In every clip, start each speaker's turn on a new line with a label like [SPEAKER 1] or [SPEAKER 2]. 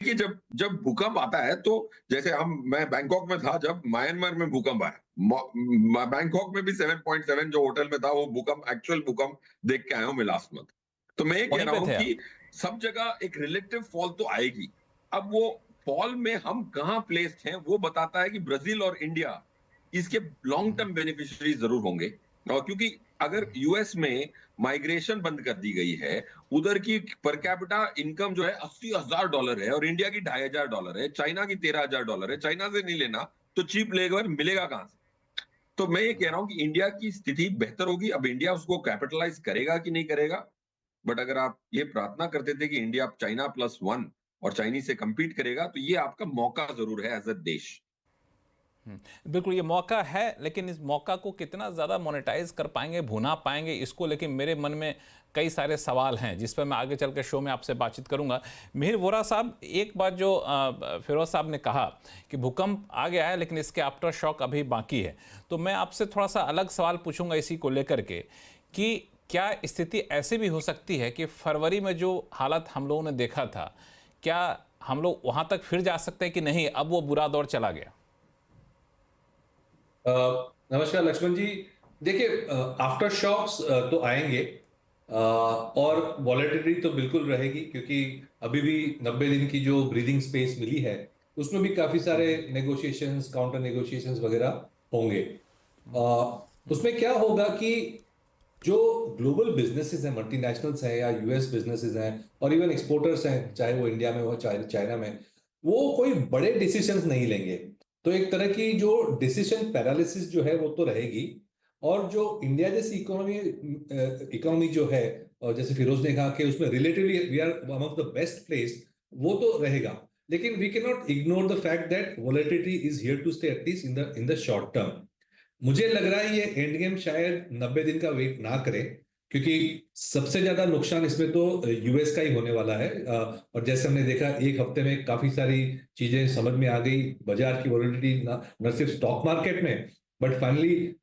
[SPEAKER 1] कि जब जब भूकंप आता है तो जैसे मैं बैंकॉक में था जब म्यांमार में भूकंप आया। बैंकॉक में भी 7.7 जो होटल में था वो भूकंप, एक्चुअल भूकंप देख के आया हूँ मैं लास्ट मंथ। तो मैं ये कह
[SPEAKER 2] वहीं
[SPEAKER 1] रहा
[SPEAKER 2] पे
[SPEAKER 1] हूँ
[SPEAKER 2] थे आप?
[SPEAKER 1] कि सब जगह एक रिलेटिव फॉल तो आएगी। अब वो फॉल में हम कहाँ प्लेस्ड हैं वो बताता है कि ब्राजील और इंडिया इसके लॉन्ग टर्म बेनिफिशियरी जरूर होंगे। और क्योंकि अगर यूएस में माइग्रेशन बंद कर दी गई है, उधर की पर कैपिटा इनकम जो है $80,000 है और इंडिया की $2,500 है, चाइना की $13,000 है। चाइना से नहीं लेना तो चीप लेबर मिलेगा कहां से? तो मैं ये कह रहा हूं कि इंडिया की स्थिति बेहतर होगी। अब इंडिया उसको कैपिटलाइज करेगा कि नहीं करेगा, बट अगर आप ये प्रार्थना करते थे कि इंडिया चाइना +1 और चाइनीज से compete करेगा तो ये आपका मौका जरूर है एज अ देश।
[SPEAKER 2] बिल्कुल ये मौका है, लेकिन इस मौका को कितना ज़्यादा मोनेटाइज कर पाएंगे, भुना पाएंगे, इसको लेकिन मेरे मन में कई सारे सवाल हैं जिस पर मैं आगे चल के शो में आपसे बातचीत करूंगा। मिहिर वोरा साहब, एक बात जो फिरोज साहब ने कहा कि भूकंप आ गया है लेकिन इसके आफ्टर शॉक अभी बाकी है, तो मैं आपसे थोड़ा सा अलग सवाल पूछूंगा इसी को लेकर के कि क्या स्थिति ऐसी भी हो सकती है कि फरवरी में जो हालत हम लोगों ने देखा था, क्या हम लोग वहां तक फिर जा सकते हैं कि नहीं, अब वो बुरा दौर चला गया?
[SPEAKER 3] नमस्कार लक्ष्मण जी। देखिए, आफ्टर शॉक्स तो आएंगे, और वॉलेटिलिटी तो बिल्कुल रहेगी, क्योंकि अभी भी 90 दिन की जो ब्रीदिंग स्पेस मिली है उसमें भी काफी सारे नेगोशिएशंस, काउंटर नेगोशिएशंस वगैरह होंगे। उसमें क्या होगा कि जो ग्लोबल बिजनेसेस हैं, मल्टीनेशनल्स हैं या यूएस बिजनेसेस हैं और इवन एक्सपोर्टर्स हैं, चाहे वो इंडिया में हो चाहे चाइना में, वो कोई बड़े डिसीजंस नहीं लेंगे। तो एक तरह की जो डिसीजन पैरालिसिस जो है वो तो रहेगी। और जो इंडिया जैसी इकोनॉमी जो है, और जैसे फिरोज ने कहा कि उसमें relatively we are one of the best place, वो तो रहेगा। लेकिन we can not ignore the fact that volatility is here to stay, at least in the short term. मुझे लग रहा है ये एंड गेम शायद 90 दिन का वेट ना करे, क्योंकि सबसे ज्यादा नुकसान इसमें तो यूएस का ही होने वाला है। और जैसे हमने देखा, एक हफ्ते में काफी सारी चीजें समझ में आ गई, बाजार की वॉलेटिलिटी न सिर्फ स्टॉक मार्केट में, बट फाइनली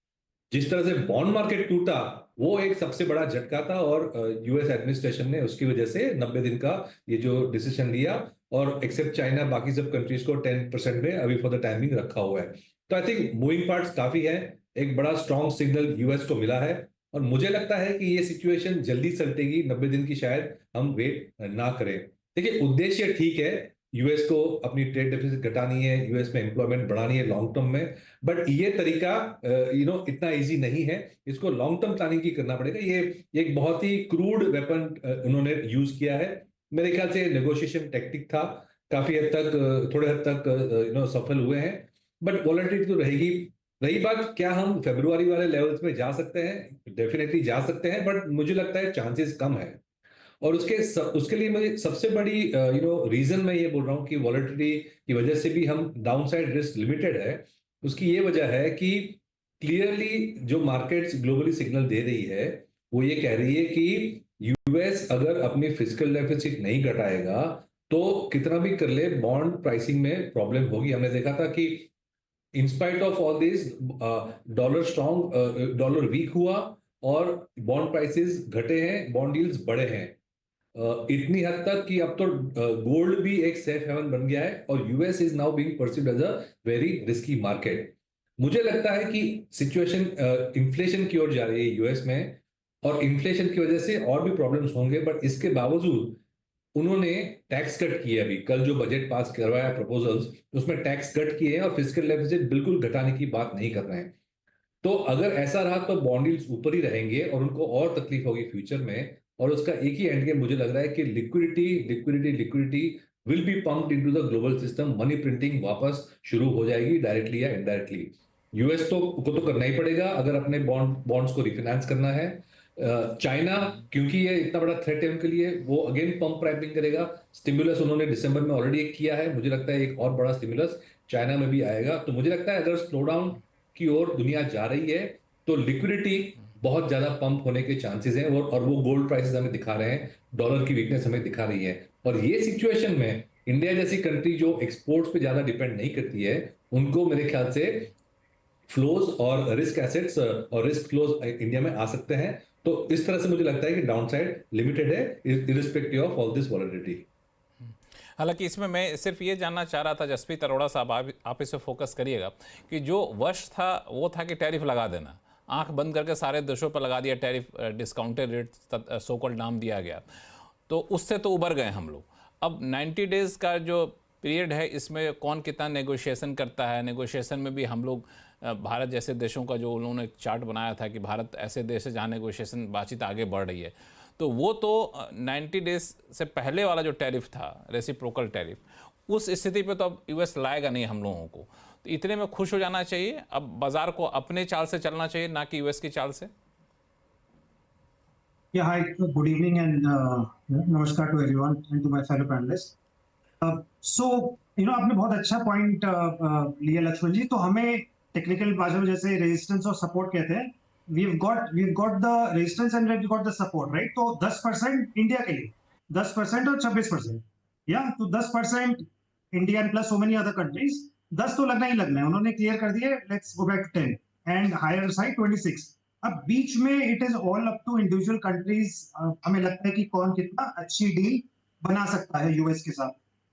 [SPEAKER 3] जिस तरह से बॉन्ड मार्केट टूटा, वो एक सबसे बड़ा झटका था। और यूएस एडमिनिस्ट्रेशन ने उसकी वजह से 90 दिन का ये जो डिसीजन लिया, और एक्सेप्ट चाइना बाकी सब कंट्रीज को 10% में अभी फॉर द टाइमिंग रखा हुआ है। तो आई थिंक मूविंग पार्ट्स काफी है। एक बड़ा स्ट्रॉन्ग सिग्नल यूएस को मिला है, और मुझे लगता है कि ये सिचुएशन जल्दी सलटेगी, 90 दिन की शायद हम वेट ना करें। देखिए, उद्देश्य ठीक है, यूएस को अपनी ट्रेड डेफिसिट घटानी है, यूएस में एम्प्लॉयमेंट बढ़ानी है लॉन्ग टर्म में, बट ये तरीका इतना इजी नहीं है। इसको लॉन्ग टर्म प्लानिंग की करना पड़ेगा। ये एक बहुत ही क्रूड वेपन उन्होंने यूज किया है। मेरे ख्याल से नेगोशिएशन टेक्टिक था, काफी हद तक थोड़े हद तक सफल हुए हैं, बट वॉलेटिलिटी तो रहेगी। रही बात, क्या हम फेब्रुआरी वाले लेवल्स में जा सकते हैं? डेफिनेटली जा सकते हैं, बट मुझे लगता है चांसेस कम है। और उसके लिए मुझे सबसे बड़ी रीजन मैं ये बोल रहा हूँ कि वॉलेटिलिटी की वजह से भी हम डाउनसाइड रिस्क लिमिटेड है। उसकी ये वजह है कि क्लियरली जो मार्केट्स ग्लोबली सिग्नल दे रही है, वो ये कह रही है कि यूएस अगर अपनी फिजिकल डेफिसिट नहीं घटाएगा तो कितना भी कर ले, बॉन्ड प्राइसिंग में प्रॉब्लम होगी। हमने देखा था कि in spite of all this, dollar weak हुआ और बॉन्ड प्राइसेस घटे हैं, बॉन्ड डील्स बढ़े हैं। इतनी हद तक कि अब तो गोल्ड भी एक सेफ हेवन बन गया है, और US is now being perceived as a very risky market. मुझे लगता है कि सिचुएशन इन्फ्लेशन की ओर जा रही है यूएस में, और इन्फ्लेशन की वजह से और भी प्रॉब्लम्स होंगे, बट इसके बावजूद उन्होंने टैक्स कट किए। अभी कल जो बजट पास करवाया प्रपोजल्स, उसमें टैक्स कट किए हैं और फिजिकल डेफिसिट बिल्कुल घटाने की बात नहीं कर रहे हैं। तो अगर ऐसा रहा तो बॉन्ड यील्ड्स ऊपर ही रहेंगे और उनको और तकलीफ होगी फ्यूचर में। और उसका एक ही एंड गेम मुझे लग रहा है कि liquidity liquidity liquidity will be pumped into the global system. Money printing वापस शुरू हो जाएगी, डायरेक्टली या इनडायरेक्टली। यूएस को तो करना ही पड़ेगा अगर अपने बॉन्ड्स को रिफाइनेंस करना है। चाइना, क्योंकि ये इतना बड़ा थ्रेट है उनके लिए, वो अगेन पंप प्राइपिंग करेगा। स्टिमुलस उन्होंने दिसंबर में ऑलरेडी एक किया है, मुझे लगता है एक और बड़ा स्टिमुलस चाइना में भी आएगा। तो मुझे लगता है अगर स्लो डाउन की ओर दुनिया जा रही है तो लिक्विडिटी बहुत ज्यादा पंप होने के चांसेस हैं। और वो गोल्ड प्राइसेस हमें दिखा रहे हैं, डॉलर की वीकनेस हमें दिखा रही है। और ये सिचुएशन में इंडिया जैसी कंट्री जो एक्सपोर्ट्स पे ज्यादा डिपेंड नहीं करती है, उनको मेरे ख्याल से फ्लोज और रिस्क एसेट्स और रिस्क फ्लोज इंडिया में आ सकते हैं। तो इस तरह से मुझे लगता है कि डाउनसाइड लिमिटेड है, irrespective of all this volatility.
[SPEAKER 2] हालांकि इसमें मैं सिर्फ ये जानना चाह रहा था जसप्रीत अरोड़ा साहब, आप इस पे फोकस करिएगा कि जो वश था वो था कि टैरिफ लगा देना, आंख बंद करके सारे देशों पर लगा दिया tariff, discounted rate so called नाम दिया गया, तो उससे तो उबर गए हम लोग। अब 90 डेज़ का जो पीरियड है इसमें कौन कितना नेगोशिएशन करता है, नेगोशिएशन में भी हम लोग भारत जैसे देशों का जो उन्होंने एक चार्ट बनाया था कि भारत ऐसे देश है जहाँ नेगोशिएशन बातचीत आगे बढ़ रही है, तो वो तो 90 डेज से पहले वाला जो टैरिफ था, रेसिप्रोकल टैरिफ, उस स्थिति पे तो अब यूएस लाएगा नहीं हम लोगों को, तो इतने में खुश हो जाना चाहिए। अब बाजार को अपने चाल से चलना चाहिए, ना कि यूएस की चाल से।
[SPEAKER 4] Yeah, hi, good evening and namaskar to everyone and to my fellow panelists. आपने बहुत अच्छा पॉइंट लिया लक्ष्मण जी। तो हमें टेक्निकल भाषा में जैसे रेजिस्टेंस और सपोर्ट कहते हैं, we've got the resistance and we've got the support, right? तो 10% इंडिया के लिए, 10% और 26%, या तो 10% India and plus so many other countries, 10 तो लगना ही लगना है, उन्होंने क्लियर कर दिया, let's go back to 10 and higher side 26। अब बीच में it is all up to individual countries, हमें लगता है कि कौन कितना अच्छी डील बना सकता है यूएस के साथ,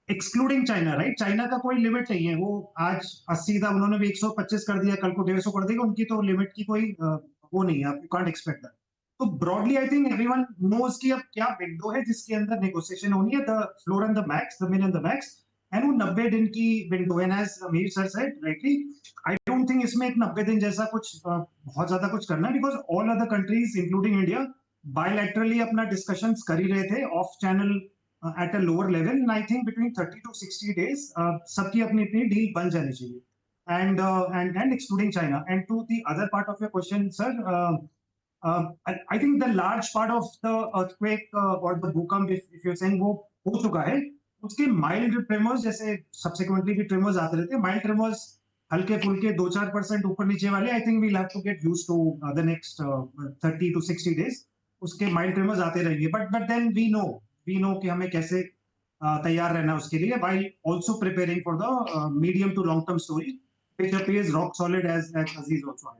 [SPEAKER 4] एक्सक्लूडिंग चाइना, राइट? चाइना का कोई लिमिट नहीं है, वो आज 80 था, उन्होंने भी 125 कर दिया, कल को 150 कर देगा, उनकी तो लिमिट की कोई वो नहीं है, यू कांट एक्सपेक्ट दैट। तो broadly I think everyone knows कि अब क्या विंडो है जिसके अंदर नेगोशिएशन होनी है, the floor and the max, the min and the max, and वो 90 दिन की विंडो है। As Mir sir said rightly, I don't think इसमें एक 90 दिन जैसा कुछ बहुत ज्यादा कुछ करना है, because all other countries including India bilaterally अपना डिस्कशंस कर ही रहे थे of channel at a lower level, and I think between 30 to 60 days सबकी अपनी अपनी डील बन जानी चाहिए, and excluding China. And to the other part of your question, sir, I think the large part of the earthquake or the भूकंप, if you're saying, वो हो चुका है, उसके mild tremors, जैसे subsequently भी tremors आते रहते हैं, mild tremors हल्के फुल्के 2-4% ऊपर नीचे वाले, I think we'll have to get used to the next 30 to 60 days, उसके mild tremors आते रहेंगे, but then we know कि हमें कैसे तैयार रहना उसके लिए, while also preparing for the medium to long term story which appears rock solid as Aziz also had.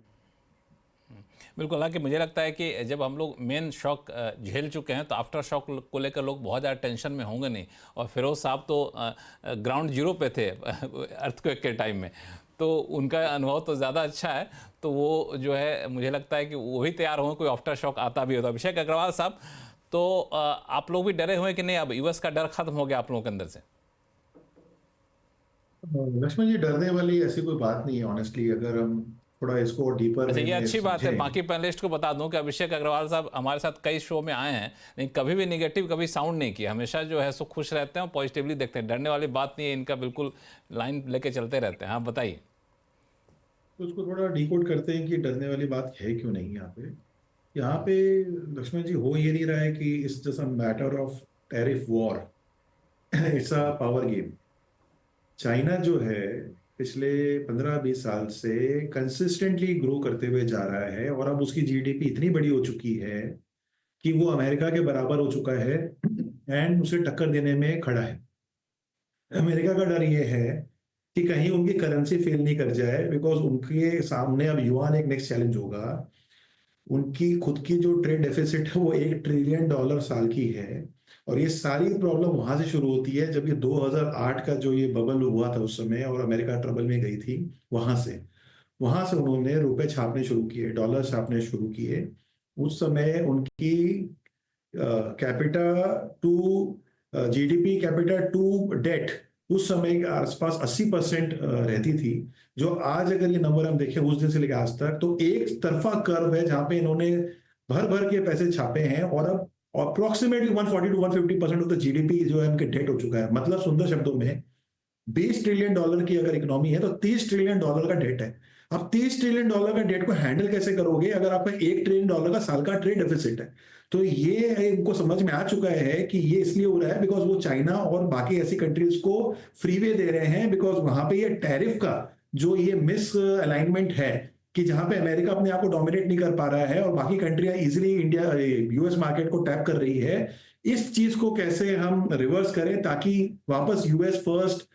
[SPEAKER 2] बिल्कुल, हालांकि मुझे लगता है कि जब हम लोग मेन शॉक झेल चुके हैं तो आफ्टर शॉक को लेकर लोग बहुत ज़्यादा टेंशन में होंगे नहीं, और फिरोज साहब तो ग्राउंड जीरो पे थे अर्थक्वेक के टाइम में, तो उनका अनुभव तो ज़्यादा अच्छा है, तो वो जो है मुझे लगता है कि वो भी तैयार होंगे कोई आफ्टर शॉक आता भी होता। अभिषेक अग्रवाल साहब, तो आप लोग भी डरे हुए कि नहीं अब यूएस का डर खत्म हो गया आप लोगों के अंदर से?
[SPEAKER 5] लक्ष्मण जी, डरने वाली ऐसी कोई बात नहीं है ऑनेस्टली, अगर हम थोड़ा इसको डीपर
[SPEAKER 2] अच्छा, ये अच्छी बात है। बाकी पैनलिस्ट को बता दूं कि अभिषेक अग्रवाल साहब हमारे साथ कई शो में आए हैं, लेकिन कभी भी निगेटिव कभी साउंड नहीं किया, हमेशा जो है सो खुश रहते हैं और पॉजिटिवली देखते हैं, डरने वाली बात नहीं है इनका, बिल्कुल लाइन लेके चलते रहते हैं। हाँ बताइए।
[SPEAKER 5] तो उसको थोड़ा डिकोड करते हैं कि डरने वाली बात है क्यों नहीं। यहाँ पे लक्ष्मण जी, हो ये नहीं रहा है कि it's just a matter of tariff war, it's a power game. China जो है पिछले 15-20 साल से कंसिस्टेंटली ग्रो करते हुए जा रहा है, और अब उसकी जीडीपी इतनी बड़ी हो चुकी है कि वो अमेरिका के बराबर हो चुका है एंड उसे टक्कर देने में खड़ा है। अमेरिका का डर ये है कि कहीं उनकी करेंसी फेल नहीं कर जाए, बिकॉज उनके सामने अब युआन एक नेक्स्ट चैलेंज होगा। उनकी खुद की जो ट्रेड डेफिसिट है वो $1 ट्रिलियन साल की है, और ये सारी प्रॉब्लम वहां से शुरू होती है जब ये 2008 का जो ये बबल हुआ था उस समय, और अमेरिका ट्रबल में गई थी, वहां से उन्होंने रुपए छापने शुरू किए, डॉलर छापने शुरू किए। उस समय उनकी capita to GDP, capita to debt उस समय के आसपास 80% रहती थी, जो आज अगर ये नंबर हम देखें उस दिन से लेकर आज तक, तो एक तरफा कर्व है जहां पे इन्होंने भर भर के पैसे छापे हैं, और अब approximately 140 to 150% of the GDP जो है उनके डेट हो चुका है। मतलब सुंदर शब्दों में, $20 ट्रिलियन की अगर इकोनॉमी है तो $30 ट्रिलियन का डेट है। अब $30 ट्रिलियन का डेट को हैंडल कैसे करोगे अगर आपका $1 ट्रिलियन का साल का ट्रेड डेफिसिट है? तो ये इनको समझ में आ चुका है कि ये इसलिए हो रहा है बिकॉज वो चाइना और बाकी ऐसी कंट्रीज को फ्रीवे दे रहे हैं, बिकॉज वहां पे ये टैरिफ का जो ये मिस अलाइनमेंट है कि जहां पे अमेरिका अपने आप को डोमिनेट नहीं कर पा रहा है और बाकी कंट्रियां इजिली इंडिया यूएस मार्केट को टैप कर रही है, इस चीज को कैसे हम रिवर्स करें ताकि वापस US first,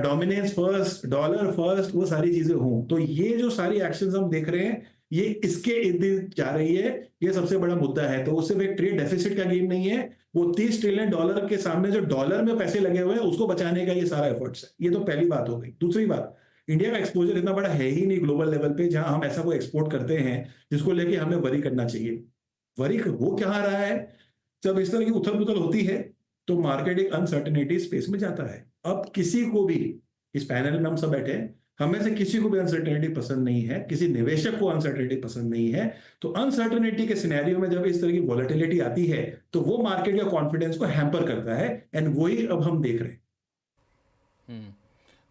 [SPEAKER 5] dominance first, dollar first, वो सारी चीजें हों। तो ये जो सारी एक्शंस हम देख रहे हैं, ये इसके इर्द गिर्द जा रही है, ये सबसे बड़ा मुद्दा है। तो वो सिर्फ एक ट्रेड डेफिसिट का गेम नहीं है, वो $30 ट्रिलियन के सामने जो डॉलर में पैसे लगे हुए हैं उसको बचाने का ये सारा एफर्ट्स है। ये तो पहली बात हो गई। दूसरी बात, इंडिया का एक्सपोजर इतना बड़ा है ही नहीं ग्लोबल लेवल पे जहां हम ऐसा कोई एक्सपोर्ट करते हैं जिसको लेके हमें वरी करना चाहिए। वरी हो क्या रहा है, जब इस तरह की उथल पुथल होती है तो मार्केट एक अनसर्टेनिटी स्पेस में जाता है। अब किसी को भी, इस पैनल में हम सब बैठे हैं, हमें से किसी को भी अनसर्टेनिटी पसंद नहीं है, किसी निवेशक को अनसर्टेनिटी पसंद नहीं है। तो अनसर्टेनिटी के सिनेरियो में जब इस तरह की वॉलेटिलिटी आती है तो वो मार्केट का कॉन्फिडेंस को हैम्पर करता है, एंड वही अब हम देख रहे हैं।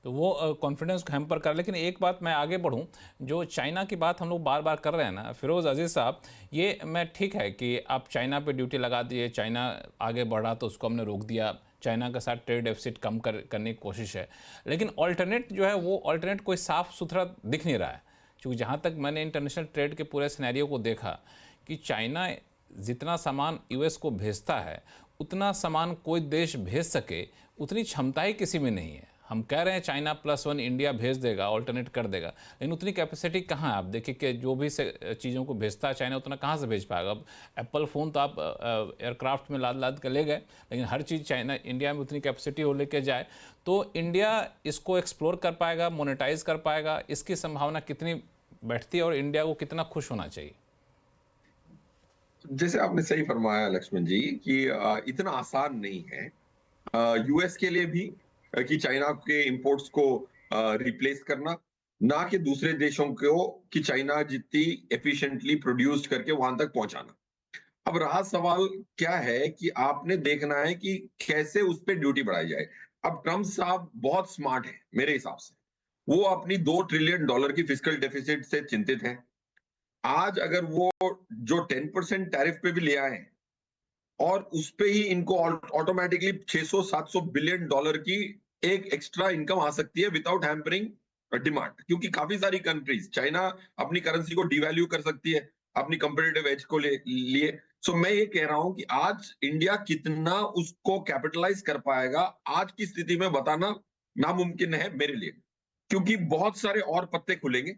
[SPEAKER 2] तो वो कॉन्फिडेंस को हैम्पर कर। लेकिन एक बात मैं आगे बढ़ूं, जो चाइना की बात हम लोग बार बार कर रहे हैं ना फिरोज़ अजीज़ साहब, ये मैं ठीक है कि आप चाइना पे ड्यूटी लगा दिए, चाइना आगे बढ़ा तो उसको हमने रोक दिया, चाइना के साथ ट्रेड डेफिसिट कम करने की कोशिश है। लेकिन ऑल्टरनेट जो है वो ऑल्टरनेट कोई साफ़ सुथरा दिख नहीं रहा है। क्योंकि जहाँ तक मैंने इंटरनेशनल ट्रेड के पूरे सिनेरियो को देखा कि चाइना जितना सामान यूएस को भेजता है उतना सामान कोई देश भेज सके उतनी क्षमता ही किसी में नहीं है। हम कह रहे हैं चाइना +1 इंडिया भेज देगा, ऑल्टरनेट कर देगा, लेकिन उतनी कैपेसिटी कहाँ है? आप देखिए कि जो भी से चीज़ों को भेजता है चाइना उतना कहाँ से भेज पाएगा? अब एप्पल फ़ोन तो आप एयरक्राफ्ट में लाद के ले गए, लेकिन हर चीज़ चाइना इंडिया में उतनी कैपेसिटी हो लेके जाए तो इंडिया इसको एक्सप्लोर कर पाएगा, मोनेटाइज कर पाएगा, इसकी संभावना कितनी बैठती है और इंडिया को कितना खुश होना चाहिए?
[SPEAKER 1] जैसे आपने सही फरमाया लक्ष्मण जी कि इतना आसान नहीं है यूएस के लिए भी कि चाइना के इंपोर्ट्स को रिप्लेस करना, ना कि दूसरे देशों को कि चाइना जितनी एफिशिएंटली प्रोड्यूस करके वहां तक पहुंचाना। अब रहा सवाल क्या है कि आपने देखना है कि कैसे उस पर ड्यूटी बढ़ाई जाए। अब ट्रम्प साहब बहुत स्मार्ट है मेरे हिसाब से, वो अपनी $2 ट्रिलियन की फिस्कल डेफिसिट से चिंतित है। आज अगर वो जो 10% टैरिफ पे भी ले आए हैं और उस पे ही इनको ऑटोमेटिकली $600-700 बिलियन की एक एक्स्ट्रा इनकम आ सकती है विदाउट हैम्परिंग डिमांड, क्योंकि काफी सारी कंट्रीज, चाइना अपनी करेंसी को डिवैल्यू कर सकती है अपनी कंपेटिटिव एज को लिए। सो मैं ये कह रहा हूं कि आज इंडिया कितना उसको कैपिटलाइज कर पाएगा आज की स्थिति में बताना नामुमकिन है मेरे लिए, क्योंकि बहुत सारे और पत्ते खुलेंगे,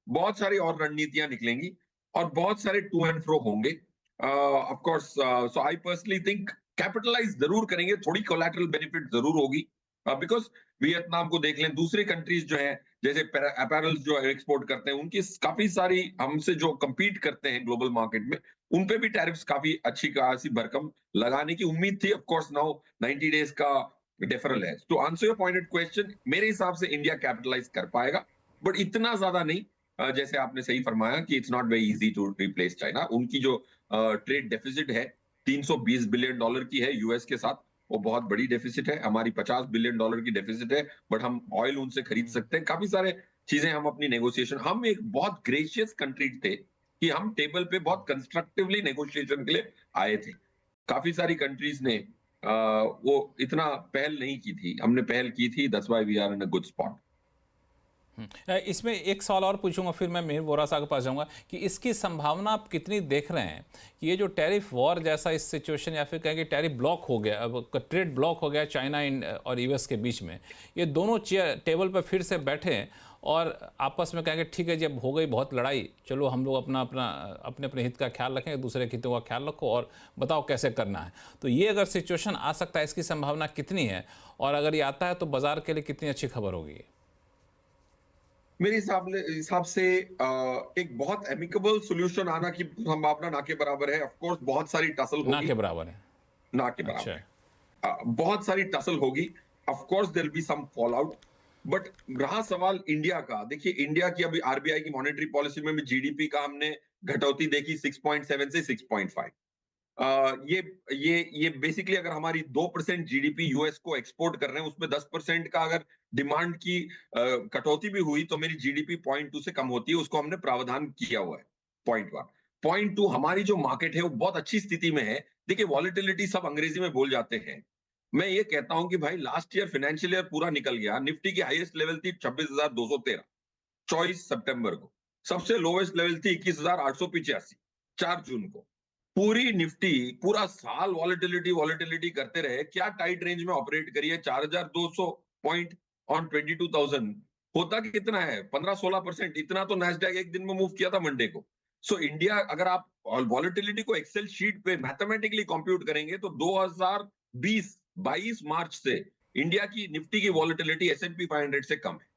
[SPEAKER 1] बहुत सारी और रणनीतियां निकलेंगी और बहुत सारे टू एंड फ्रो होंगे। Of course so I personally think capitalize जरूर करेंगे, थोड़ी कोलैटरल बेनिफिट जरूर होगी, बिकॉज वियतनाम को देख लें, दूसरी कंट्रीज जो है जैसे अपैरल्स जो एक्सपोर्ट करते हैं उनकी काफी सारी हमसे जो compete करते हैं ग्लोबल मार्केट में, उन पे भी टैरिफ्स काफी अच्छी खासी भरकम लगाने की उम्मीद थी। ऑफ कोर्स नाउ 90 डेज का डेफरल है। To answer your pointed question, मेरे हिसाब से इंडिया कैपिटलाइज कर पाएगा, बट इतना ज्यादा नहीं। जैसे आपने सही फरमाया कि it's not very easy to replace China. उनकी जो ट्रेड डेफिसिट है $320 बिलियन की है यूएस के साथ, वो बहुत बड़ी डेफिसिट है। हमारी $50 बिलियन की डेफिसिट है, बट हम ऑयल उनसे खरीद सकते हैं, काफी सारे चीजें हम अपनी नेगोशिएशन, हम एक बहुत ग्रेशियस कंट्री थे कि हम टेबल पे बहुत कंस्ट्रक्टिवली नेगोशिएशन के लिए आए थे। काफी सारी कंट्रीज ने वो इतना पहल नहीं की थी, हमने पहल की थी, that's why we are in a good spot.
[SPEAKER 2] इसमें एक सवाल और पूछूंगा फिर मैं मिहिर वोरा साहब के पास जाऊंगा कि इसकी संभावना आप कितनी देख रहे हैं कि ये जो टैरिफ वॉर जैसा इस सिचुएशन या फिर कहें कि टैरिफ ब्लॉक हो गया, अब ट्रेड ब्लॉक हो गया चाइना और यूएस के बीच में, ये दोनों टेबल पर फिर से बैठे और आपस में कहेंगे ठीक है जब हो गई बहुत लड़ाई, चलो हम लोग अपने अपने हित का ख्याल रखें, दूसरे के हितों का ख्याल रखो और बताओ कैसे करना है। तो ये अगर सिचुएशन आ सकता है, इसकी संभावना कितनी है, और अगर ये आता है तो बाजार के लिए कितनी अच्छी खबर होगी?
[SPEAKER 1] मेरे हिसाब से एक बहुत एमिकेबल सॉल्यूशन आना की संभावना ना के बराबर है। ऑफ कोर्स बहुत सारी टसल होगी,
[SPEAKER 2] ना के बराबर है,
[SPEAKER 1] ना के बराबर है। बहुत सारी टसल होगी, of course there will be some fall out, but रहा सवाल इंडिया का, देखिए इंडिया की अभी आरबीआई की मॉनेटरी पॉलिसी में भी जीडीपी का हमने घटौती देखी 6.7 से 6.5। ये बेसिकली अगर हमारी 2% जीडीपी यूएस को एक्सपोर्ट कर रहे हैं, उसमें 10% का अगर डिमांड की कटौती भी हुई तो मेरी जीडीपी 0.2 से कम होती है, उसको हमने प्रावधान किया हुआ है। 0.1 0.2 हमारी जो मार्केट है वो बहुत अच्छी स्थिति में है। देखिए वॉलेटिलिटी सब अंग्रेजी में बोल जाते हैं, मैं ये कहता हूं कि भाई लास्ट ईयर फाइनेंशियल ईयर पूरा निकल गया, निफ्टी की हाईएस्ट लेवल थी 26,213 24 सितंबर को, सबसे लोवेस्ट लेवल थी 21,885 4 जून को। पूरी निफ्टी पूरा साल वॉलेटिलिटी करते रहे, क्या टाइट रेंज में ऑपरेट करी है, 4,200 पॉइंट ऑन 22,000 होता कितना है 15-16%, इतना तो नैस्डैक एक दिन में मूव किया था मंडे को। सो इंडिया, अगर आप वॉलेटिलिटी को एक्सेल शीट पे मैथमेटिकली कंप्यूट करेंगे तो 2022 मार्च से इंडिया की निफ्टी की वॉलेटिलिटी S&P 500 से कम है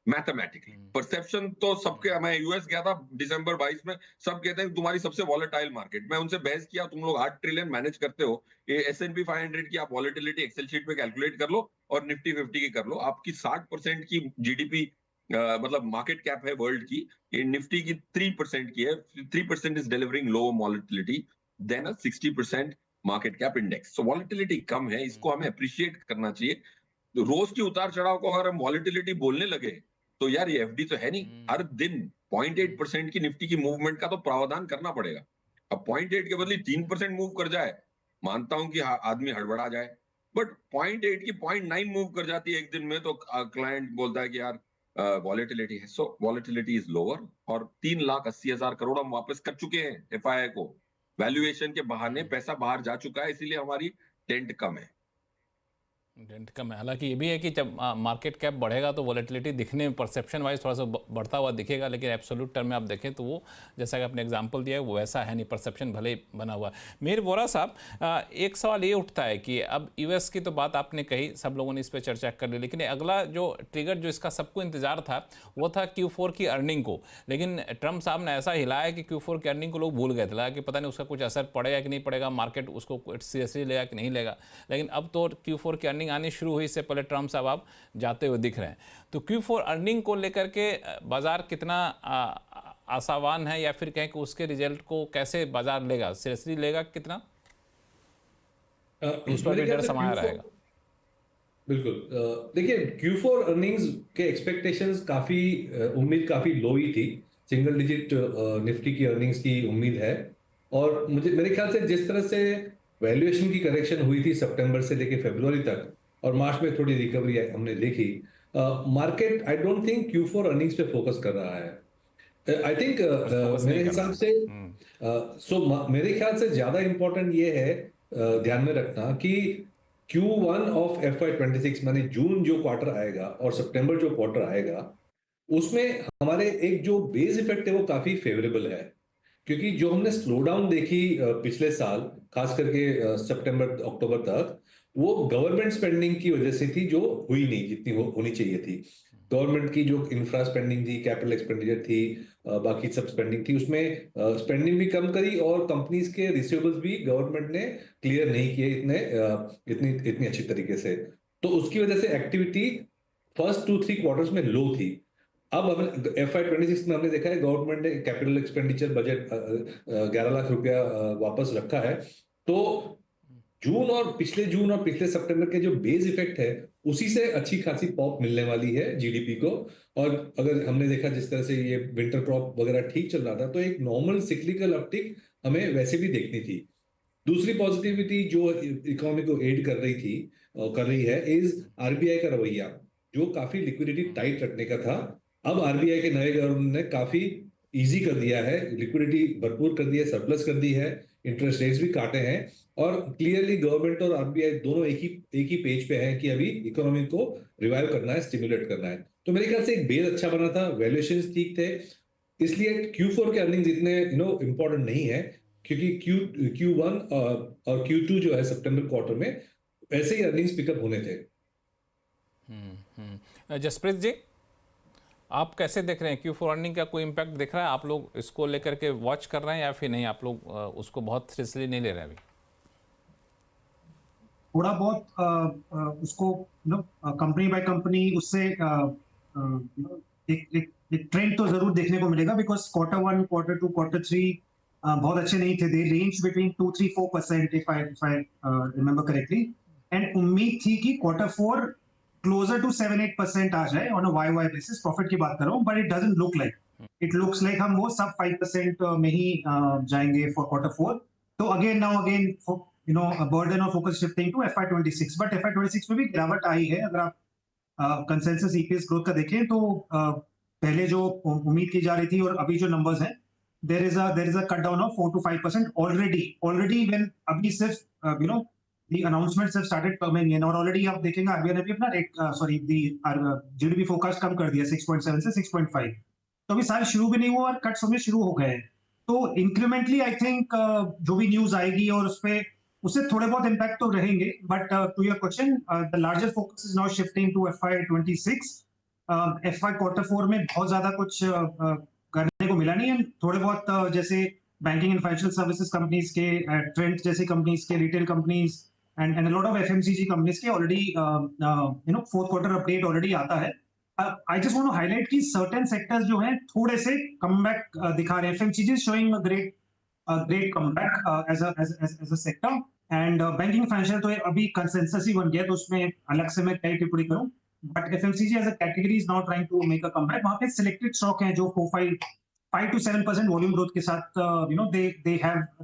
[SPEAKER 1] मैथमेटिकली। परसेप्शन तो सबके, मैं यूएस गया था दिसंबर 22 में, सब कहते हैं तुम्हारी सबसे वॉलेटाइल मार्केट। मैं उनसे बहस किया, तुम लोग 8 ट्रिलियन मैनेज करते हो, ये S&P 500 की आप वॉलेटिलिटी एक्सेल शीट पे कैलकुलेट कर लो और निफ्टी 50 की कर लो, आपकी 60% की जीडीपी मतलब मार्केट कैप है वर्ल्ड की, ये निफ्टी की 3% की है। 3% is delivering low volatility than a 60% market cap index. So volatility कम है, इसको हमें अप्रिशिएट करना चाहिए। तो रोज की उतार चढ़ाव को अगर हम वॉलेटिलिटी बोलने लगे तो यार ये एफडी तो है नहीं, हर दिन 0.8% की निफ्टी की मूवमेंट का तो प्रावधान करना पड़ेगा। अब 0.8 के बदले 3% मूव कर जाए, मानता हूं कि आदमी हड़बड़ा जाए, बट 0.8 की 0.9 मूव कर जाती है एक दिन में तो क्लाइंट बोलता है कि यार वॉलेटिलिटी है। सो वॉलेटिलिटी इज लोअर, और 3,80,000 करोड़ हम वापस कर चुके हैं एफआईआई को। वैल्यूएशन के बहाने पैसा बाहर जा चुका है, इसीलिए हमारी टेंट कम है।
[SPEAKER 2] डेंट कम है। हालांकि ये भी है कि जब मार्केट कैप बढ़ेगा तो वॉलेटिलिटी दिखने में परसेप्शन वाइज थोड़ा सा बढ़ता हुआ दिखेगा, लेकिन एब्सोल्यूट टर्म में आप देखें तो वो जैसा कि आपने एग्जांपल दिया है वो वैसा है नहीं, परसेप्शन भले ही बना हुआ है। मीर वोरा साहब, एक सवाल ये उठता है कि अब यूएस की तो बात आपने कही, सब लोगों ने इस पर चर्चा कर ली, लेकिन अगला जो ट्रिगर जो इसका सबको इंतजार था वो था Q4 की अर्निंग को। लेकिन ट्रम्प साहब ने ऐसा हिलाया कि Q4 की अर्निंग को लोग भूल गए थे, लगा कि पता नहीं उसका कुछ असर पड़ेगा कि नहीं पड़ेगा, मार्केट उसको सीरियसली लेगा कि नहीं लेगा। लेकिन अब तो Q4 की अर्निंग आनी शुरू हुई, इससे पहले ट्रम्प साहब आप जाते हुए दिख रहे हैं। तो Q4 अर्निंग को लेकर के बाजार कितना आशावान है, या फिर कहें कि उसके रिजल्ट को कैसे बाजार लेगा, सीरियसली लेगा कितना, उस पर भी डर समाया रहेगा?
[SPEAKER 3] बिल्कुल। देखिए, Q4 अर्निंग्स के एक्सपेक्टेशंस काफी उम्मीद काफी लो ही थी। सिंगल डिजिट निफ्टी की अर्निंग्स की उम्मीद है, और मेरे ख्याल से जिस तरह से वैल्यूएशन की करेक्शन हुई थी सितंबर से लेके फरवरी तक, और मार्च में थोड़ी रिकवरी हमने देखी, market I don't think Q4 earnings पे फोकस कर रहा है। आई थिंक मेरे हिसाब से मेरे ख्याल से ज्यादा इंपॉर्टेंट ये है ध्यान में रखना कि Q1 ऑफ FY26 माने जून जो क्वार्टर आएगा और सितंबर जो क्वार्टर आएगा, उसमें हमारे एक जो बेस इफेक्ट है वो काफी फेवरेबल है। क्योंकि जो हमने स्लो डाउन देखी पिछले साल, खास करके सितंबर अक्टूबर तक, वो गवर्नमेंट स्पेंडिंग की वजह से थी, जो हुई नहीं जितनी होनी चाहिए थी। गवर्नमेंट की जो इंफ्रा स्पेंडिंग थी, कैपिटल एक्सपेंडिचर थी, बाकी सब स्पेंडिंग थी, उसमें स्पेंडिंग भी कम करी, और कंपनीज के रिसीवेबल्स भी गवर्नमेंट ने क्लियर नहीं किए इतनी अच्छी तरीके से। तो उसकी वजह से एक्टिविटी फर्स्ट 2-3 क्वार्टर्स में लो थी। अब FY26 में हमने देखा है गवर्नमेंट ने कैपिटल एक्सपेंडिचर बजट 11 लाख रुपया वापस रखा है। तो जून और पिछले सितंबर के जो बेस इफेक्ट है, उसी से अच्छी खासी पॉप मिलने वाली है जीडीपी को। और अगर हमने देखा जिस तरह से ये विंटर क्रॉप वगैरह ठीक चल रहा था, तो एक नॉर्मल सिक्लिकल अपटिक हमें वैसे भी देखनी थी। दूसरी पॉजिटिविटी जो इकोनॉमी को एड कर रही है इज आरबीआई का रवैया, जो काफी लिक्विडिटी टाइट रखने का था। अब आरबीआई के नए गवर्नर ने काफी इजी कर दिया है, लिक्विडिटी भरपूर कर दी है, सरप्लस कर दी है, इंटरेस्ट रेट्स भी काटे हैं, और क्लियरली गवर्नमेंट और आरबीआई दोनों एक ही पेज पे हैं कि अभी इकोनॉमी को रिवाइव करना है, स्टिमुलेट करना है। तो मेरे ख्याल से एक बेस अच्छा बना था, वैल्यूएशंस ठीक थे, इसलिए Q4 के अर्निंग्स इतने इंपॉर्टेंट नहीं है, क्योंकि Q1 और Q2 जो है सितंबर क्वार्टर में वैसे ही अर्निंग्स पिकअप होने थे।
[SPEAKER 2] जसप्रीत जी, आप कैसे देख रहे हैं? Q4 अर्निंग का कोई इम्पैक्ट दिख रहा है? आप लोग इसको लेकर के वॉच कर रहे हैं या फिर नहीं, आप लोग उसको बहुत सीरियसली नहीं ले रहे हैं अभी?
[SPEAKER 4] थोड़ा बहुत उसको कंपनी बाय कंपनी उससे एक ट्रेंड तो जरूर देखने को मिलेगा, बिकॉज Q1, Q2, Q3 बहुत अच्छे नहीं थे। They range between 2-3-4% if I remember correctly, and उम्मीद थी कि Q4 क्लोजर टू 7-8% आ जाए ऑन अ YY बेसिस। प्रॉफिट की बात कर रहा हूं, but it doesn't look like, it looks like हम वो सब 5% में ही जाएंगे फॉर Q4। तो अगेन बर्डन और focus shifting to FY26, but FY26 में भी गिरावट आई है। अगर आप कंसेंसस EPS ग्रोथ का देखें तो पहले जो उम्मीद की जा रही थी और अभी जो नंबर्स हैं, there is a cut down of 4-5% already when अभी सिर्फ the announcements have started coming in, और already आप देखेंगे आरबीआई ने भी अपना रेट जीडीपी फोरकास्ट कम कर दिया 6.7 से 6.5, तो अभी साल शुरू भी नहीं हुआ और कट्स होने शुरू हो गए हैं। तो इंक्रीमेंटली आई थिंक जो भी न्यूज आएगी और उससे थोड़े बहुत इम्पैक्ट तो रहेंगे, but to your question the larger focus is now shifting to FY26। FY Q4 में बहुत ज्यादा कुछ करने को मिला नहीं है, थोड़े बहुत जैसे banking and financial services companies के, ट्रेंड जैसी कंपनीज के, retail companies and a lot of FMCG companies के already fourth quarter update already आता है। I just want to highlight कि certain sectors जो हैं थोड़े से comeback दिखा रहे हैं। FMCG is showing a great comeback as a sector, and banking financial तो अभी consensus ही बन गया, तो उसमें अलग से मैं क्या टिप्पणी करूं, but FMCG as a category is now trying to make a comeback। वहाँ पे selected stock हैं जो 5 to 7% वॉल्यूम ग्रोथ के साथ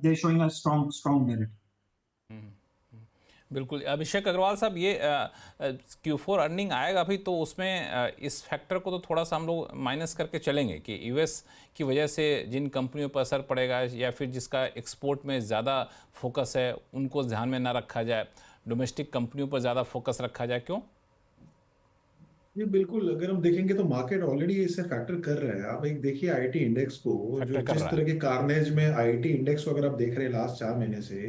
[SPEAKER 4] they're showing a strong merit।
[SPEAKER 2] बिल्कुल। अभिषेक अग्रवाल साहब, ये Q4 अर्निंग आएगा अभी, तो उसमें इस फैक्टर को तो थोड़ा सा हम लोग माइनस करके चलेंगे कि यूएस की वजह से जिन कंपनियों पर असर पड़ेगा या फिर जिसका एक्सपोर्ट में ज़्यादा फोकस है उनको ध्यान में ना रखा जाए, डोमेस्टिक कंपनियों पर ज़्यादा फोकस रखा जाए, क्यों?
[SPEAKER 5] जी बिल्कुल, अगर हम देखेंगे तो मार्केट ऑलरेडी इसे फैक्टर कर रहा है। आप एक देखिए आईटी इंडेक्स को, जो जिस तरह के कार्नेज में आईटी इंडेक्स को अगर आप देख रहे हैं लास्ट 4 महीने से,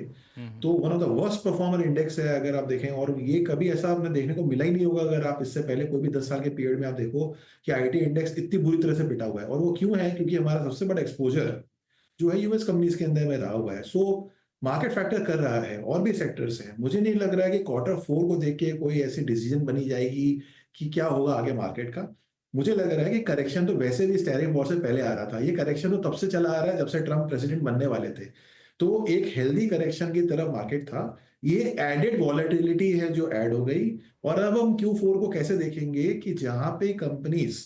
[SPEAKER 5] तो one of the worst performer index है अगर आप देखें, और ये कभी ऐसा आपने देखने को मिला ही नहीं होगा अगर आप इससे पहले कोई भी 10 साल के पीरियड में आप देखो कि आईटी इंडेक्स इतनी बुरी तरह से पिटा हुआ है। और वो क्यों है? क्योंकि हमारा सबसे बड़ा एक्सपोजर जो है यूएस कंपनीज के अंदर में रहा हुआ है। सो मार्केट फैक्टर कर रहा है, और भी सेक्टर्स हैं। मुझे नहीं लग रहा है कि Q4 को देख के कोई ऐसी डिसीजन बनी जाएगी कि क्या होगा आगे मार्केट का। मुझे लग रहा है कि करेक्शन तो वैसे भी इस टैरिफ वॉर से पहले आ रहा था। ये करेक्शन तो तब से चला आ रहा है जब से ट्रम्प प्रेसिडेंट बनने वाले थे। तो एक हेल्दी करेक्शन की तरफ मार्केट था। ये एडेड वॉलेटिलिटी है जो ऐड हो गई। और अब हम Q4 को कैसे देखेंगे कि जहां पे कंपनीज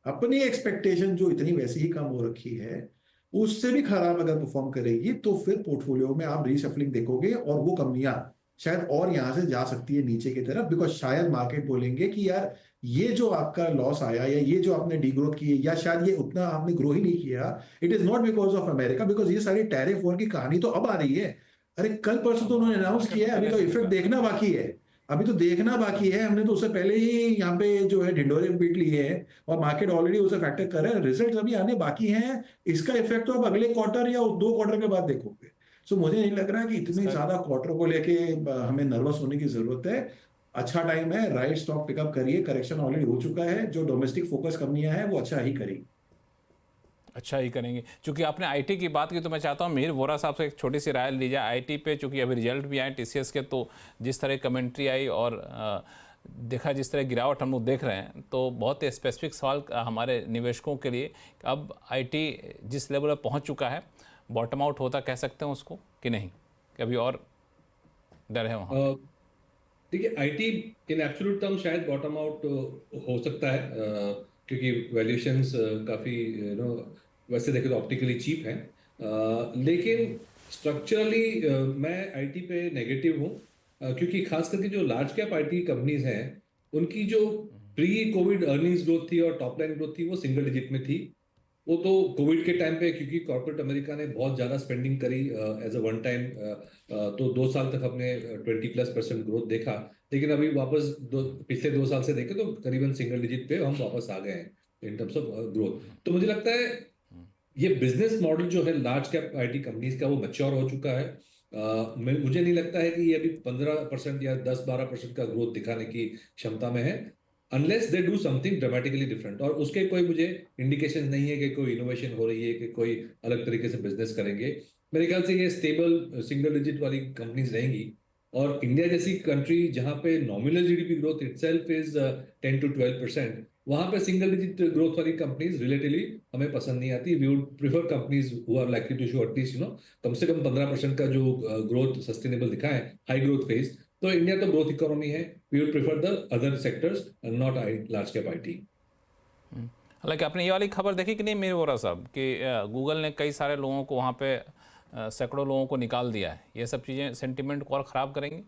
[SPEAKER 5] अपनी एक्सपेक्टेशन जो इतनी वैसी ही कम हो रखी है उससे भी खराब अगर परफॉर्म करेगी, तो फिर पोर्टफोलियो में आप रीशफलिंग देखोगे और वो कंपनियां शायद और यहां से जा सकती है नीचे की तरफ। बिकॉज शायद मार्केट बोलेंगे कि यार ये जो आपका लॉस आया या ये जो आपने डीग्रोथ की या शायद ये उतना आपने ग्रो ही नहीं किया, it is not because of America, because ये सारी टैरिफ वॉर की कहानी तो अब आ रही है। अरे कल परसों तो उन्होंने अनाउंस किया है, अभी तो इफेक्ट देखना बाकी है। अभी तो देखना बाकी है। हमने तो उससे पहले ही यहाँ पे जो है ढिंडोरे पीट लिए हैं और मार्केट ऑलरेडी उसे फैक्टर कर रहा है। रिजल्ट अभी आने बाकी हैं। इसका इफेक्ट तो आप अगले क्वार्टर या 2 क्वार्टर के बाद देखोगे। सो मुझे नहीं लग रहा है कि इतनी ज्यादा क्वार्टर को लेके हमें नर्वस होने की जरूरत है। अच्छा टाइम है, राइट स्टॉक पिकअप करिए। करेक्शन ऑलरेडी हो चुका है। जो डोमेस्टिक फोकस कंपनियां हैं वो अच्छा ही करेगी,
[SPEAKER 2] अच्छा ही करेंगे। चूंकि आपने आईटी की बात की तो मैं चाहता हूं मिहिर वोरा साहब से एक छोटी सी राय लीजिए आईटी पे। चूंकि अभी रिजल्ट भी आए टीसीएस के, तो जिस तरह कमेंट्री आई और देखा जिस तरह गिरावट हम लोग देख रहे हैं, तो बहुत ही स्पेसिफिक सवाल हमारे निवेशकों के लिए, अब आईटी जिस लेवल पर पहुंच चुका है, बॉटम आउट होता कह सकते हैं उसको कि नहीं, कभी और डर है वहाँ?
[SPEAKER 3] देखिए आईटी इन एब्सोल्यूट टर्म शायद बॉटम आउट हो सकता है, क्योंकि वैल्यूएशंस काफ़ी वैसे देखें तो ऑप्टिकली चीप है, लेकिन स्ट्रक्चरली मैं आईटी पे नेगेटिव हूँ, क्योंकि खास करके जो लार्ज कैप आईटी कंपनीज हैं उनकी जो प्री कोविड अर्निंग्स ग्रोथ थी और टॉप लाइन ग्रोथ थी वो सिंगल डिजिट में थी। वो तो कोविड के टाइम पे क्योंकि कॉर्पोरेट अमेरिका ने बहुत ज़्यादा स्पेंडिंग करी एज अ वन टाइम, तो 2 साल तक हमने 20+% ग्रोथ देखा, लेकिन अभी वापस पिछले 2 साल से देखें तो करीबन सिंगल डिजिट पे हम वापस आ गए हैं इन टर्म्स ऑफ ग्रोथ। तो मुझे लगता है ये बिजनेस मॉडल जो है लार्ज कैप आईटी कंपनीज का वो मैच्योर हो चुका है। मुझे नहीं लगता है कि ये अभी 15% या 10-12% का ग्रोथ दिखाने की क्षमता में है, unless they do something dramatically different. और उसके कोई मुझे इंडिकेशन नहीं है कि कोई इनोवेशन हो रही है कि कोई अलग तरीके से बिजनेस करेंगे। मेरे ख्याल से ये स्टेबल सिंगल डिजिट वाली कंपनीज रहेंगी। और इंडिया जैसी कंट्री जहां पे nominal GDP growth itself is 10 to 12%, वहां पे सिंगल डिजिट ग्रोथ वाली कंपनीज रिलेटिवली हमें पसंद नहीं आती। We would prefer companies who are likely to show at least कम से कम 15% का जो ग्रोथ सस्टेनेबल दिखाएं हाई ग्रोथ फेज। तो इंडिया तो ग्रोथ इकोनॉमी है, we would prefer the other sectors not large cap IT.
[SPEAKER 2] हालांकि आपने ये वाली खबर देखी कि नहीं मिहिर वोरा साहब, कि गूगल ने कई सारे लोगों को वहाँ पे सैकड़ों लोगों को निकाल दिया है, ये सब चीज़ें सेंटिमेंट को और ख़राब करेंगी?